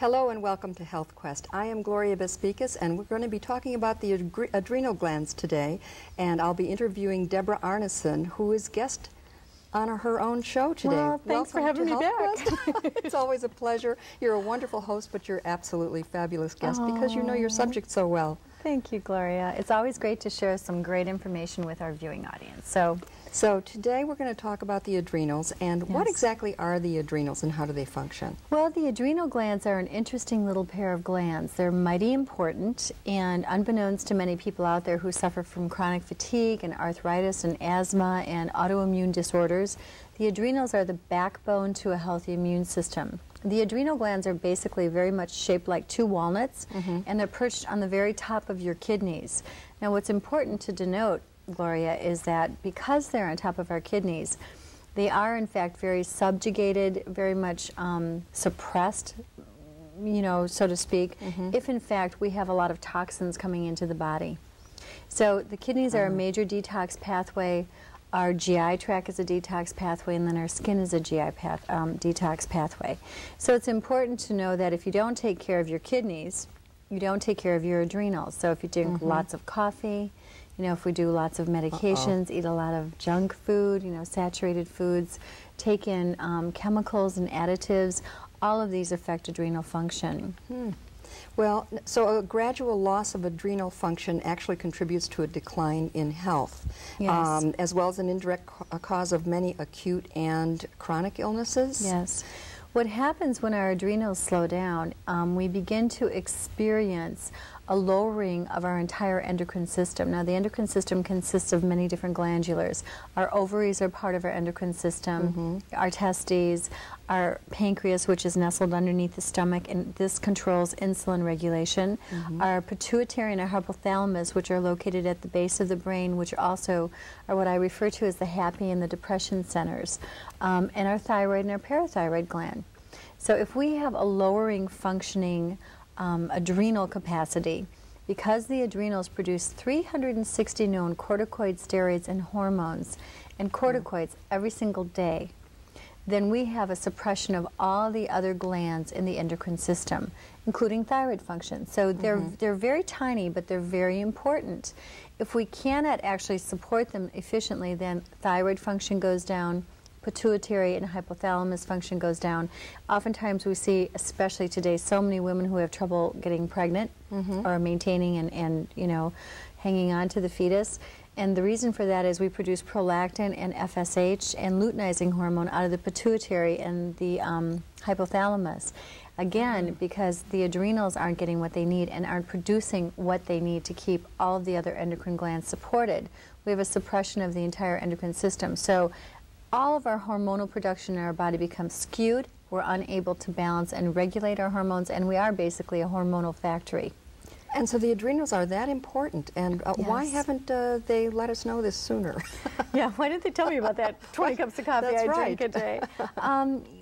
Hello and welcome to Health Quest. I am Gloria Bespikas, and we're going to be talking about the adrenal glands today, and I'll be interviewing Deborah Arneson, who is guest on her own show today. Well, thanks for having me back. It's always a pleasure. You're a wonderful host, but you're absolutely fabulous guest because you know your subject so well. Thank you, Gloria. It's always great to share some great information with our viewing audience. So today we're going to talk about the adrenals, and what exactly are the adrenals and how do they function? Well, the adrenal glands are an interesting little pair of glands. They're mighty important, and unbeknownst to many people out there who suffer from chronic fatigue and arthritis and asthma and autoimmune disorders, the adrenals are the backbone to a healthy immune system. The adrenal glands are basically very much shaped like two walnuts, and they're perched on the very top of your kidneys. Now, what's important to denote, Gloria, is that because they're on top of our kidneys, they are in fact very subjugated, very much suppressed, you know, so to speak, if in fact we have a lot of toxins coming into the body. So the kidneys are a major detox pathway. Our GI tract is a detox pathway, and then our skin is a GI detox pathway. So it's important to know that if you don't take care of your kidneys, you don't take care of your adrenals. So if you drink lots of coffee, you know, if we do lots of medications, eat a lot of junk food, you know, saturated foods, take in chemicals and additives, all of these affect adrenal function. Well, so a gradual loss of adrenal function actually contributes to a decline in health, as well as an indirect cause of many acute and chronic illnesses. Yes. What happens when our adrenals slow down, we begin to experience a lowering of our entire endocrine system. Now, the endocrine system consists of many different glandulars. Our ovaries are part of our endocrine system, our testes, our pancreas, which is nestled underneath the stomach, and this controls insulin regulation. Our pituitary and our hypothalamus, which are located at the base of the brain, which also are what I refer to as the happy and the depression centers, and our thyroid and our parathyroid gland. So if we have a lowering functioning adrenal capacity, because the adrenals produce 360 known corticoid steroids and hormones and corticoids every single day, then we have a suppression of all the other glands in the endocrine system, including thyroid function. So they're very tiny, but they're very important. If we cannot actually support them efficiently, then thyroid function goes down, pituitary and hypothalamus function goes down. Oftentimes we see, especially today, so many women who have trouble getting pregnant or maintaining and you know, hanging on to the fetus. And the reason for that is we produce prolactin and FSH and luteinizing hormone out of the pituitary and the hypothalamus. Again, because the adrenals aren't getting what they need and aren't producing what they need to keep all of the other endocrine glands supported. We have a suppression of the entire endocrine system. So all of our hormonal production in our body becomes skewed. We're unable to balance and regulate our hormones, and we are basically a hormonal factory. And so the adrenals are that important, and why haven't they let us know this sooner? Yeah, why didn't they tell me about that 20 cups of coffee I drink a day?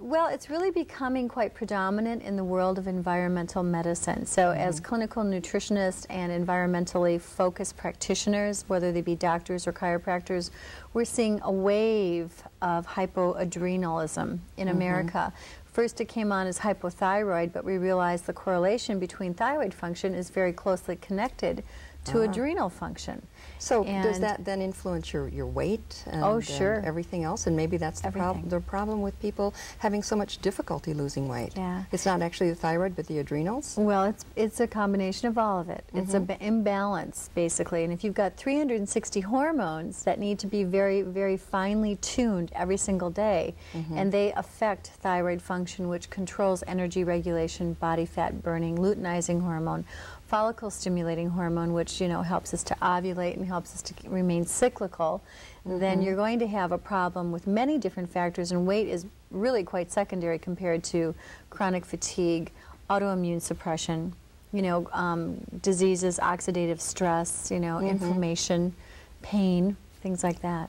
Well, it's really becoming quite predominant in the world of environmental medicine. So as clinical nutritionists and environmentally focused practitioners, whether they be doctors or chiropractors, we're seeing a wave of hypoadrenalism in America. First it came on as hypothyroid, but we realized the correlation between thyroid function is very closely connected to adrenal function. So does that then influence your weight and, and everything else? And maybe that's the problem with people having so much difficulty losing weight. Yeah. It's not actually the thyroid, but the adrenals? Well, it's a combination of all of it. It's an imbalance, basically. And if you've got 360 hormones that need to be very, very finely tuned every single day, and they affect thyroid function, which controls energy regulation, body fat burning, luteinizing hormone, follicle stimulating hormone, which, you know, helps us to ovulate and helps us to remain cyclical, then you're going to have a problem with many different factors, and weight is really quite secondary compared to chronic fatigue, autoimmune suppression, you know, diseases, oxidative stress, you know, inflammation, pain. things like that.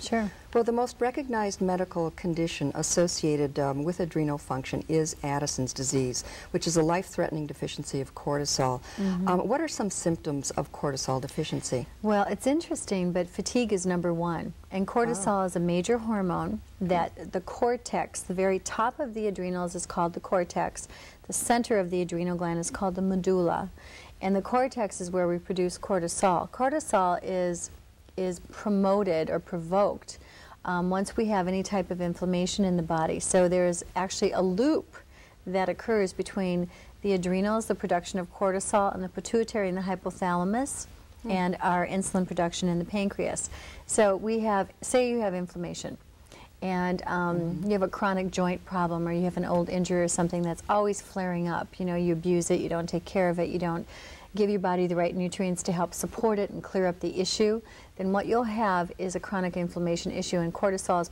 Sure. Well, the most recognized medical condition associated with adrenal function is Addison's disease, which is a life-threatening deficiency of cortisol. What are some symptoms of cortisol deficiency? Well, it's interesting, but fatigue is number one. And cortisol is a major hormone that the cortex, the very top of the adrenals is called the cortex. The center of the adrenal gland is called the medulla. And the cortex is where we produce cortisol. Cortisol is promoted or provoked once we have any type of inflammation in the body. So there's actually a loop that occurs between the adrenals, the production of cortisol, and the pituitary and the hypothalamus, and our insulin production in the pancreas. So we have, say you have inflammation, and you have a chronic joint problem, or you have an old injury or something that's always flaring up. You know, you abuse it, you don't take care of it, you don't give your body the right nutrients to help support it and clear up the issue, then what you'll have is a chronic inflammation issue, and cortisol is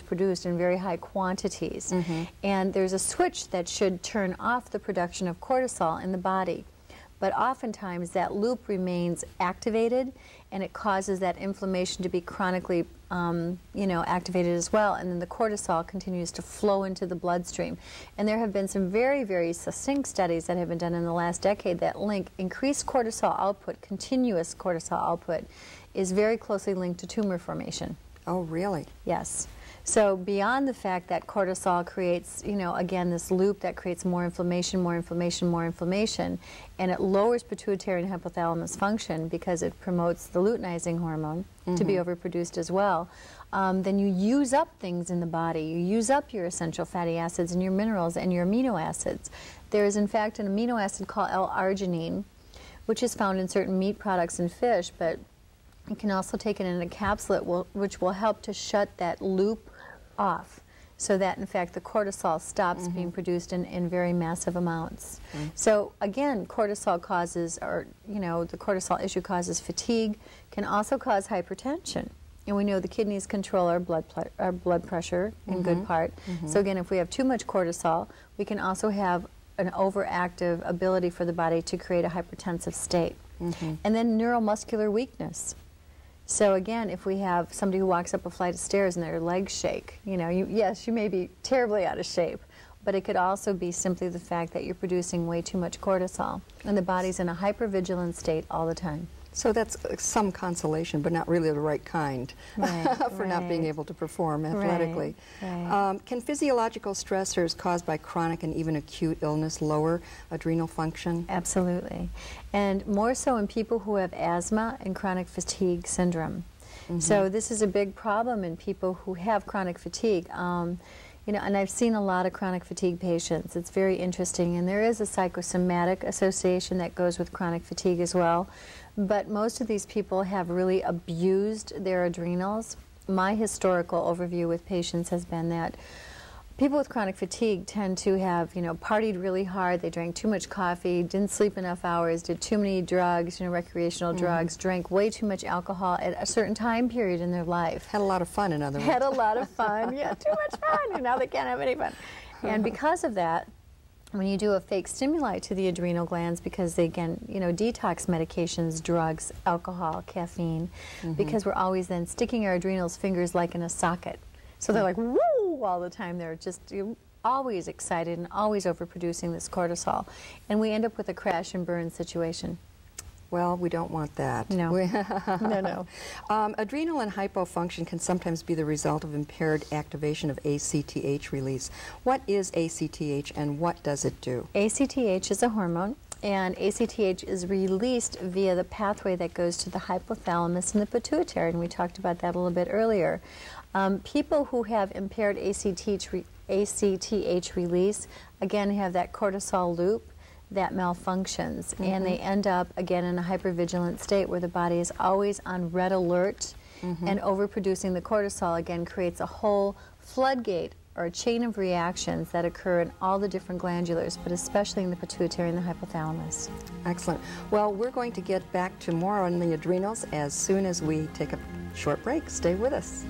produced in very high quantities. And there's a switch that should turn off the production of cortisol in the body. But oftentimes that loop remains activated, and it causes that inflammation to be chronically activated as well, and then the cortisol continues to flow into the bloodstream. And there have been some very, very succinct studies that have been done in the last decade that link increased cortisol output, continuous cortisol output, is very closely linked to tumor formation. Oh, really? Yes. So beyond the fact that cortisol creates, again, this loop that creates more inflammation, and it lowers pituitary and hypothalamus function because it promotes the luteinizing hormone to be overproduced as well, then you use up things in the body. You use up your essential fatty acids and your minerals and your amino acids. There is, in fact, an amino acid called L-arginine, which is found in certain meat products and fish, but you can also take it in a capsule, which will help to shut that loop off, so that in fact the cortisol stops being produced in very massive amounts. So again, cortisol causes, the cortisol issue causes fatigue, can also cause hypertension. And we know the kidneys control our blood pressure in good part. So again, if we have too much cortisol, we can also have an overactive ability for the body to create a hypertensive state. And then neuromuscular weakness. So again, if we have somebody who walks up a flight of stairs and their legs shake, yes, you may be terribly out of shape, but it could also be simply the fact that you're producing way too much cortisol, and the body's in a hypervigilant state all the time. So that's some consolation, but not really the right kind for not being able to perform athletically. Can physiological stressors caused by chronic and even acute illness lower adrenal function? Absolutely. And more so in people who have asthma and chronic fatigue syndrome. So this is a big problem in people who have chronic fatigue. And I've seen a lot of chronic fatigue patients. It's very interesting, and there is a psychosomatic association that goes with chronic fatigue as well. But most of these people have really abused their adrenals. My historical overview with patients has been that people with chronic fatigue tend to have, partied really hard, they drank too much coffee, didn't sleep enough hours, did too many drugs, recreational drugs, drank way too much alcohol at a certain time period in their life. Had a lot of fun, in other words. Had a lot of fun, yeah, too much fun, and now they can't have any fun. And because of that, when you do a fake stimuli to the adrenal glands, because they, again, detox medications, drugs, alcohol, caffeine, because we're always then sticking our adrenals fingers like in a socket. So they're like, woo, all the time. They're just always excited and always overproducing this cortisol. And we end up with a crash and burn situation. Well, we don't want that. No. No. Adrenal and hypofunction can sometimes be the result of impaired activation of ACTH release. What is ACTH and what does it do? ACTH is a hormone, and ACTH is released via the pathway that goes to the hypothalamus and the pituitary, and we talked about that a little bit earlier. People who have impaired ACTH release, again, have that cortisol loop that malfunctions, and they end up again in a hypervigilant state where the body is always on red alert, and overproducing the cortisol again creates a whole floodgate or a chain of reactions that occur in all the different glandulars, but especially in the pituitary and the hypothalamus. Excellent. Well, we're going to get back to more on the adrenals as soon as we take a short break. Stay with us.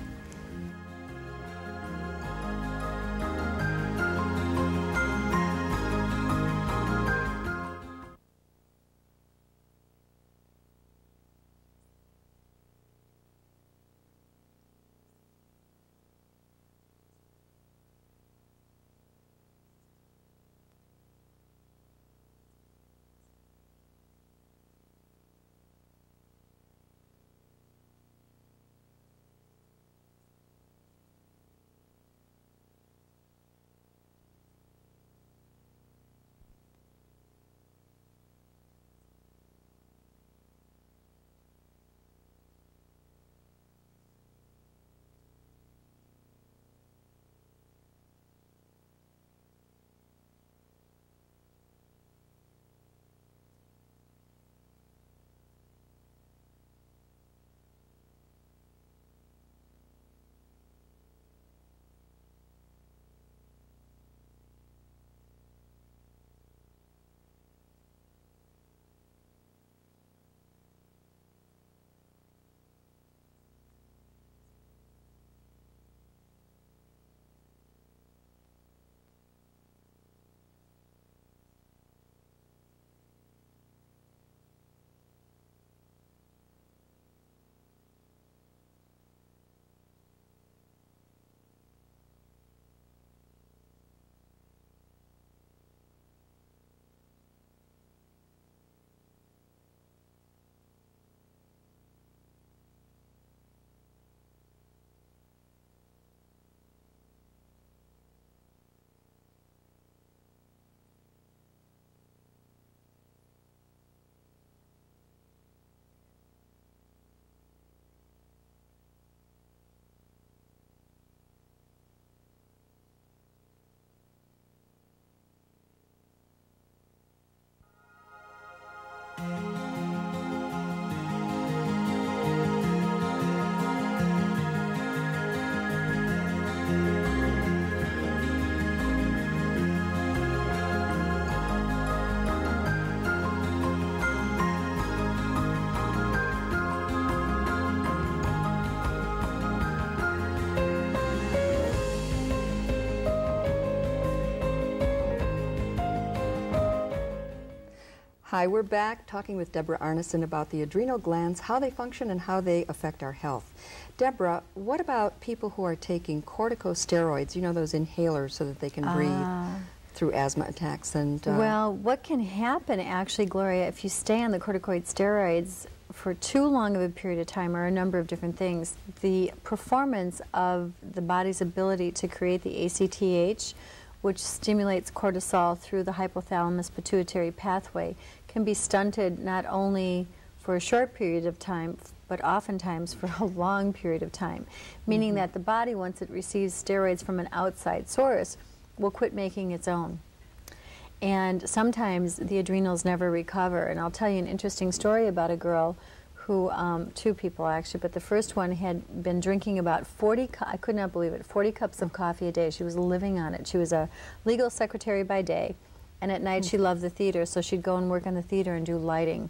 Hi, we're back talking with Deborah Arneson about the adrenal glands, how they function and how they affect our health. Deborah, what about people who are taking corticosteroids, you know, those inhalers so that they can breathe through asthma attacks? And well, what can happen actually, Gloria, if you stay on the corticoid steroids for too long of a period of time are a number of different things. The performance of the body's ability to create the ACTH, which stimulates cortisol through the hypothalamus pituitary pathway, can be stunted not only for a short period of time, but oftentimes for a long period of time, meaning that the body, once it receives steroids from an outside source, will quit making its own. And sometimes the adrenals never recover. And I'll tell you an interesting story about a girl who, two people actually, but the first one had been drinking about 40, I could not believe it, 40 cups of coffee a day. She was living on it. She was a legal secretary by day, and at night she loved the theater, so she'd go and work on the theater and do lighting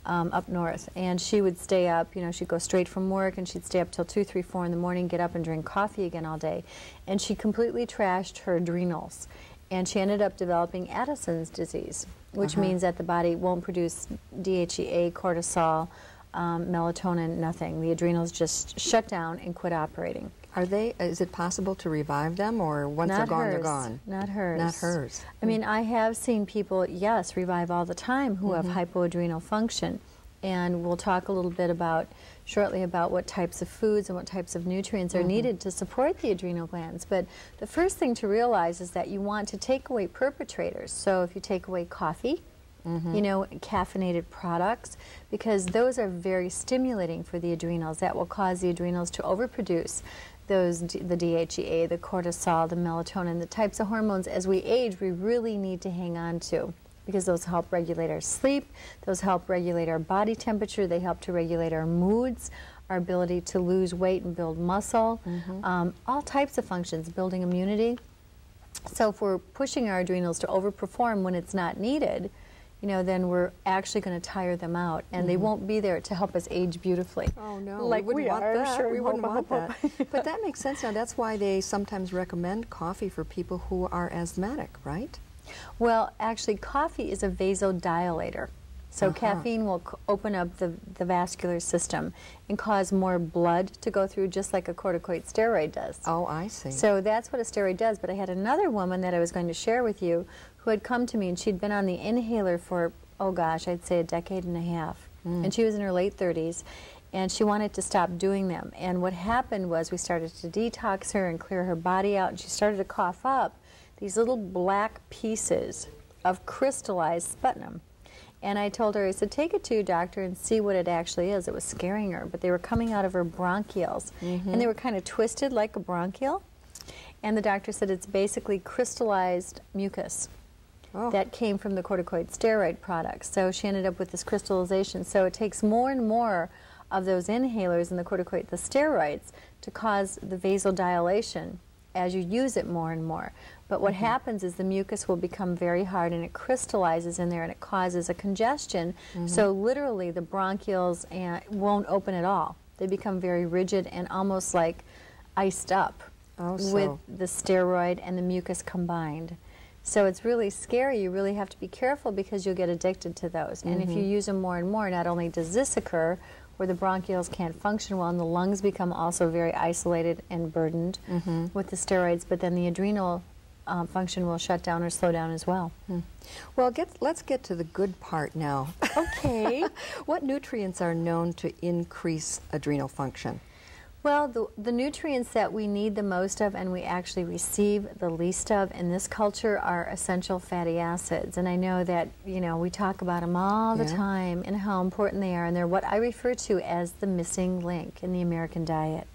up north. And she would stay up, you know, she'd go straight from work and she'd stay up till 2, 3, 4 in the morning, get up and drink coffee again all day. And she completely trashed her adrenals. And she ended up developing Addison's disease, which means that the body won't produce DHEA, cortisol, melatonin, nothing. The adrenals just shut down and quit operating. Are they, is it possible to revive them, or once they're gone, they're gone? Not hers. Not hers. I mean, I have seen people, yes, revive all the time who have hypoadrenal function. And we'll talk a little bit about shortly about what types of foods and what types of nutrients are needed to support the adrenal glands. But the first thing to realize is that you want to take away perpetrators. So if you take away coffee, you know, caffeinated products, because those are very stimulating for the adrenals. That will cause the adrenals to overproduce those, the DHEA, the cortisol, the melatonin, the types of hormones as we age we really need to hang on to, because those help regulate our sleep, those help regulate our body temperature, they help to regulate our moods, our ability to lose weight and build muscle, all types of functions, building immunity. So if we're pushing our adrenals to overperform when it's not needed, you know, then we're actually going to tire them out, and they won't be there to help us age beautifully. Oh no, like we wouldn't want that. Sure, we wouldn't want that. But that makes sense now. That's why they sometimes recommend coffee for people who are asthmatic, right? Well, actually, coffee is a vasodilator. So caffeine will open up the vascular system and cause more blood to go through, just like a corticoid steroid does. Oh, I see. So that's what a steroid does. But I had another woman that I was going to share with you who had come to me, and she'd been on the inhaler for, oh gosh, I'd say a decade and a half. And she was in her late 30s, and she wanted to stop doing them. And what happened was we started to detox her and clear her body out, and she started to cough up these little black pieces of crystallized sputum. And I told her, I said, take it to your doctor and see what it actually is. It was scaring her, but they were coming out of her bronchioles, and they were kind of twisted like a bronchial. And the doctor said it's basically crystallized mucus that came from the corticoid steroid products. So she ended up with this crystallization. So it takes more and more of those inhalers and the corticoid, the steroids, to cause the vasodilation as you use it more and more. But what happens is the mucus will become very hard, and it crystallizes in there, and it causes a congestion. So literally the bronchioles won't open at all. They become very rigid and almost like iced up with the steroid and the mucus combined. So it's really scary. You really have to be careful, because you'll get addicted to those. And if you use them more and more, not only does this occur, where the bronchioles can't function well, and the lungs become also very isolated and burdened with the steroids, but then the adrenal function will shut down or slow down as well. Well, let's get to the good part now. Okay. What nutrients are known to increase adrenal function? Well, the nutrients that we need the most of and we actually receive the least of in this culture are essential fatty acids. And I know that, you know, we talk about them all the time and how important they are. And they're what I refer to as the missing link in the American diet.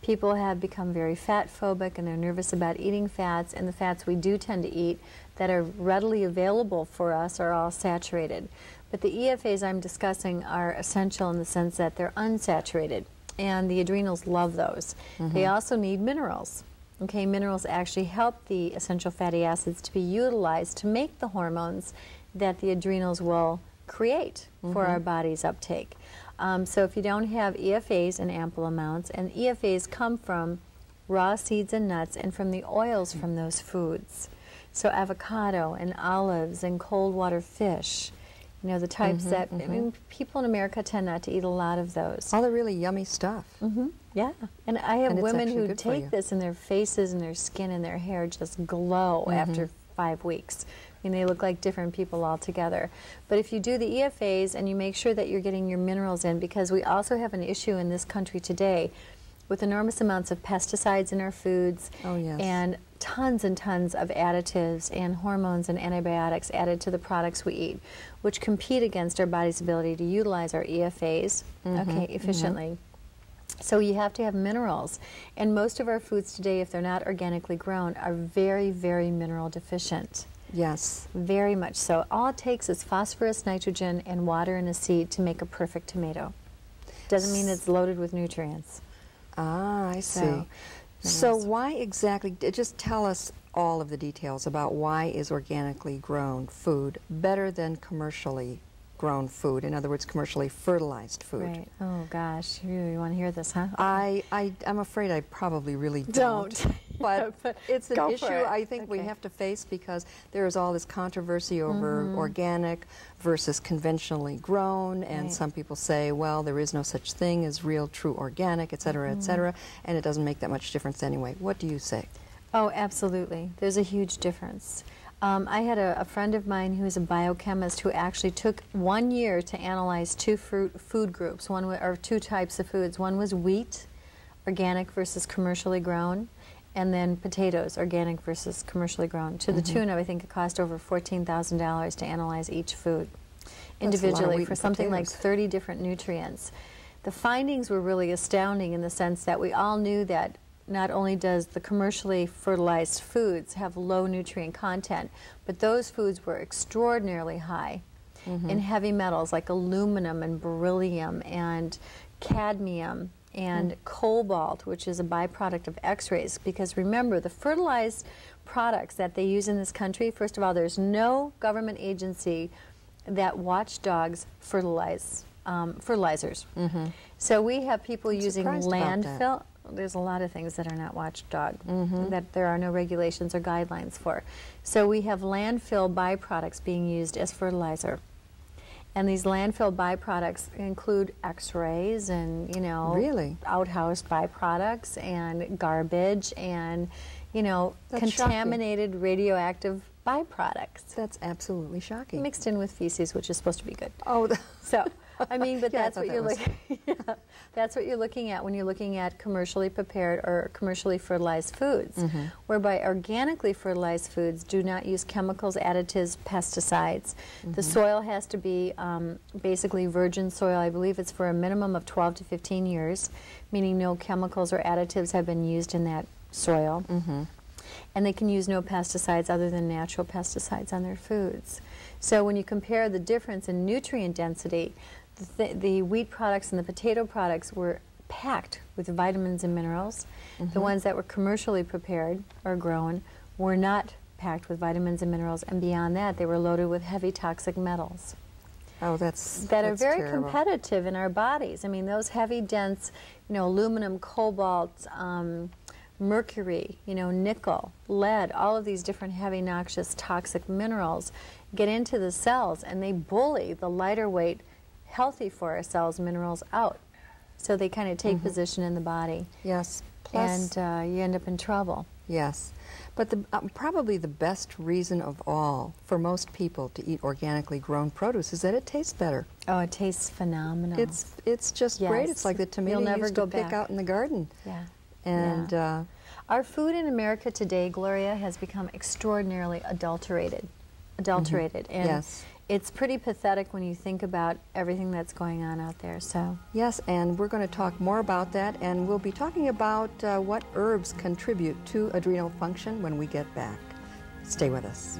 People have become very fat phobic, and they're nervous about eating fats. And the fats we do tend to eat that are readily available for us are all saturated. But the EFAs I'm discussing are essential in the sense that they're unsaturated. And the adrenals love those. They also need minerals. Okay, minerals actually help the essential fatty acids to be utilized to make the hormones that the adrenals will create for our body's uptake. So if you don't have EFAs in ample amounts, and EFAs come from raw seeds and nuts and from the oils from those foods. So avocado and olives and cold water fish You know, the types that, I mean, people in America tend not to eat a lot of those. All the really yummy stuff. Yeah. And I have And it's women actually who good for you. take this and their faces and their skin and their hair just glow after 5 weeks. I mean, they look like different people altogether. But if you do the EFAs and you make sure that you're getting your minerals in, because we also have an issue in this country today with enormous amounts of pesticides in our foods, and tons and tons of additives and hormones and antibiotics added to the products we eat, which compete against our body's ability to utilize our EFAs efficiently. So you have to have minerals. And most of our foods today, if they're not organically grown, are very, very mineral deficient. Yes. Very much so. All it takes is phosphorus, nitrogen, and water in a seed to make a perfect tomato. Doesn't mean it's loaded with nutrients. Ah, I see. So why exactly, just tell us all of the details about why is organically grown food better than commercially grown food? In other words, commercially fertilized food. Right. Oh gosh, you want to hear this, huh? I'm afraid I probably really don't. But it's an issue I think we have to face, because there is all this controversy over organic versus conventionally grown, and some people say, well, there is no such thing as real, true organic, et cetera, and it doesn't make that much difference anyway. What do you say? Oh, absolutely. There's a huge difference. I had a friend of mine who is a biochemist who actually took 1 year to analyze two food groups, or two types of foods. One was wheat, organic versus commercially grown, and then potatoes, organic versus commercially grown, to the tune of, I think it cost over $14,000 to analyze each food individually for something like 30 different nutrients. The findings were really astounding in the sense that we all knew that not only does the commercially fertilized foods have low nutrient content, but those foods were extraordinarily high in heavy metals like aluminum and beryllium and cadmium and cobalt, which is a byproduct of X-rays. Because remember, the fertilized products that they use in this country, first of all, there's no government agency that watchdogs fertilizers. So we have people using landfill. There's a lot of things that are not watchdog, that there are no regulations or guidelines for. So we have landfill byproducts being used as fertilizer. And these landfill byproducts include X-rays and, you know, outhouse byproducts and garbage and, you know, contaminated radioactive byproducts. That's absolutely shocking. Mixed in with feces, which is supposed to be good. Oh, so, I mean, but that's what you're looking. That's what you're looking at when you're looking at commercially prepared or commercially fertilized foods, whereby organically fertilized foods do not use chemicals, additives, pesticides. The soil has to be basically virgin soil. I believe it's for a minimum of 12 to 15 years, meaning no chemicals or additives have been used in that soil. And they can use no pesticides other than natural pesticides on their foods. So when you compare the difference in nutrient density, the wheat products and the potato products were packed with vitamins and minerals. The ones that were commercially prepared or grown were not packed with vitamins and minerals, and beyond that, they were loaded with heavy toxic metals. Oh, that's are very terrible. Competitive in our bodies. I mean, those heavy, dense, you know, aluminum, cobalt, mercury, you know, nickel, lead, all of these different heavy, noxious, toxic minerals get into the cells, and they bully the lighter weight, healthy for our cells minerals out. So they kind of take position in the body. Yes. Plus, and you end up in trouble. Yes. But probably the best reason of all for most people to eat organically grown produce is that it tastes better. Oh, it tastes phenomenal. It's just great. It's like the tomato you used to pick out in the garden. Yeah. And our food in America today, Gloria, has become extraordinarily adulterated. And it's pretty pathetic when you think about everything that's going on out there. So yes, and we're going to talk more about that, and we'll be talking about what herbs contribute to adrenal function when we get back. Stay with us.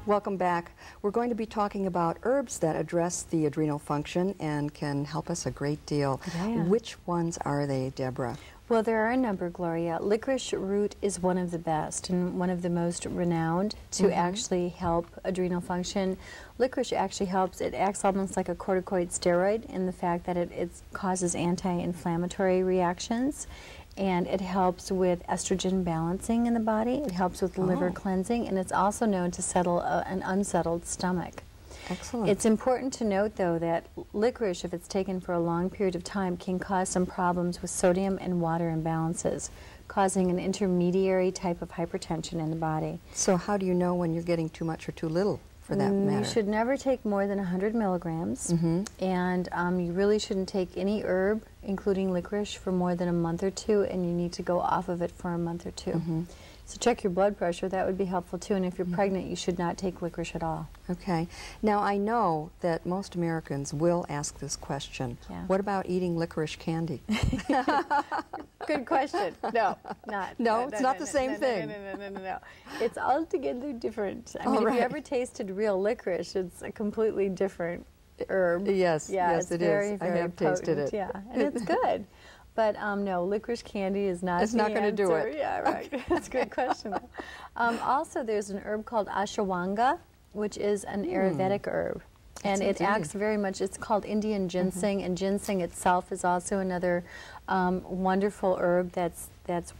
Welcome back. We're going to be talking about herbs that address the adrenal function and can help us a great deal. Yeah. Which ones are they, Deborah? Well, there are a number, Gloria. Licorice root is one of the best and one of the most renowned to actually help adrenal function. Licorice actually helps. It acts almost like a corticoid steroid in the fact that it causes anti-inflammatory reactions, and it helps with estrogen balancing in the body. It helps with liver cleansing, and it's also known to settle an unsettled stomach. Excellent. It's important to note, though, that licorice, if it's taken for a long period of time, can cause some problems with sodium and water imbalances, causing an intermediary type of hypertension in the body. So how do you know when you're getting too much or too little, for that matter? You should never take more than 100 milligrams, and you really shouldn't take any herb, including licorice, for more than a month or two, and you need to go off of it for a month or two. So check your blood pressure. That would be helpful too. And if you're pregnant, you should not take licorice at all. Okay. Now, I know that most Americans will ask this question. Yeah. What about eating licorice candy? Good question. No, not. No, it's not the same thing. No. It's altogether different. I mean, if you ever tasted real licorice, it's a completely different herb. Yes, yes, it is. I have tasted it. Yeah, and it's good. But no, licorice candy is not. It's not going to do it. Yeah, right. That's a good question. Also, there's an herb called ashwagandha, which is an Ayurvedic herb, and it acts very much. It's called Indian ginseng, and ginseng itself is also another wonderful herb that's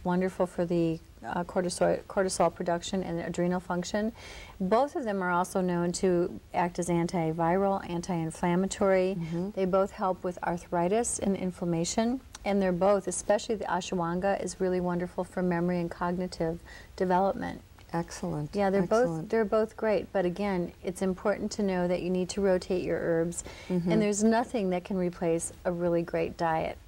wonderful for the cortisol production and adrenal function. Both of them are also known to act as antiviral, anti-inflammatory. They both help with arthritis and inflammation. And they're both, especially the ashwagandha, is really wonderful for memory and cognitive development. Excellent. Yeah, they're both great. But again, it's important to know that you need to rotate your herbs, and there's nothing that can replace a really great diet.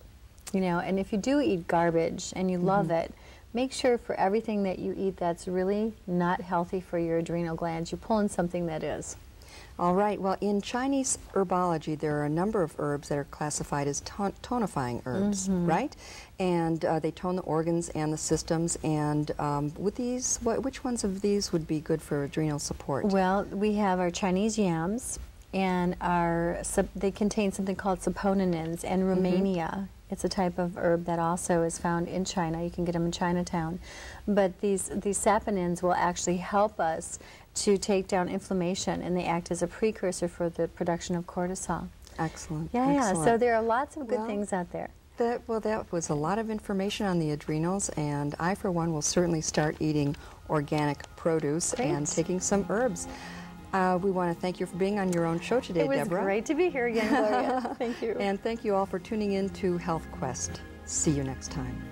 You know, and if you do eat garbage and you love it, make sure for everything that you eat that's really not healthy for your adrenal glands, you pull in something that is. All right. Well, in Chinese herbology, there are a number of herbs that are classified as tonifying herbs, right? And they tone the organs and the systems. And with these, which ones of these would be good for adrenal support? Well, we have our Chinese yams, and they contain something called saponins, and Romania. It's a type of herb that also is found in China. You can get them in Chinatown. But these saponins will actually help us to take down inflammation, and they act as a precursor for the production of cortisol. Excellent. Yeah, Excellent. Yeah. So there are lots of good things out there. That was a lot of information on the adrenals, and I, for one, will certainly start eating organic produce and taking some herbs. We want to thank you for being on your own show today, Deborah. It was great to be here again, Gloria. Thank you. And thank you all for tuning in to Health Quest. See you next time.